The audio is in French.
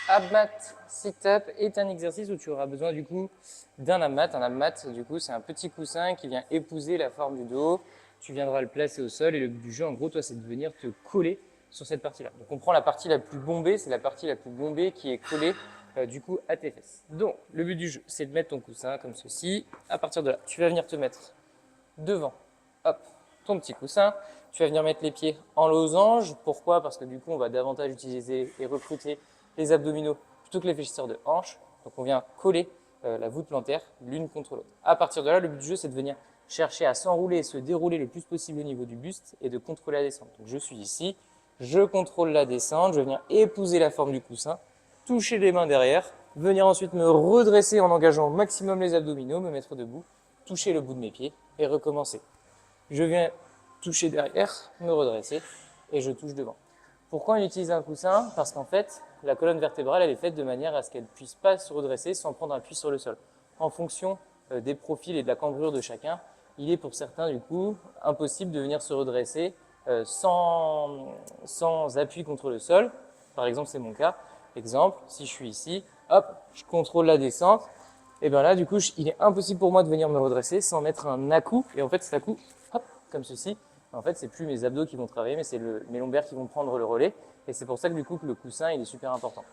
Abmat sit-up est un exercice où tu auras besoin du coup d'un abmat. Un abmat, du coup, c'est un petit coussin qui vient épouser la forme du dos. Tu viendras le placer au sol et le but du jeu, en gros, toi, c'est de venir te coller sur cette partie-là. Donc, on prend la partie la plus bombée, c'est la partie la plus bombée qui est collée du coup à tes fesses. Donc, le but du jeu, c'est de mettre ton coussin comme ceci. À partir de là, tu vas venir te mettre devant, hop, ton petit coussin. Tu vas venir mettre les pieds en losange. Pourquoi? Parce que du coup, on va davantage utiliser et recruter les abdominaux plutôt que les fléchisseurs de hanches. Donc, on vient coller la voûte plantaire l'une contre l'autre. À partir de là, le but du jeu, c'est de venir chercher à s'enrouler et se dérouler le plus possible au niveau du buste et de contrôler la descente. Donc, je suis ici, je contrôle la descente, je viens épouser la forme du coussin, toucher les mains derrière, venir ensuite me redresser en engageant au maximum les abdominaux, me mettre debout, toucher le bout de mes pieds et recommencer. Je viens toucher derrière, me redresser et je touche devant. Pourquoi on utilise un coussin? Parce qu'en fait, la colonne vertébrale, elle est faite de manière à ce qu'elle ne puisse pas se redresser sans prendre appui sur le sol. En fonction des profils et de la cambrure de chacun, il est pour certains, du coup, impossible de venir se redresser sans appui contre le sol. Par exemple, c'est mon cas. Exemple, si je suis ici, hop, je contrôle la descente. Et bien là, du coup, il est impossible pour moi de venir me redresser sans mettre un à-coup. Et en fait, cet à-coup, hop, comme ceci. En fait, c'est plus mes abdos qui vont travailler, mais c'est mes lombaires qui vont prendre le relais. Et c'est pour ça que du coup, que le coussin, il est super important.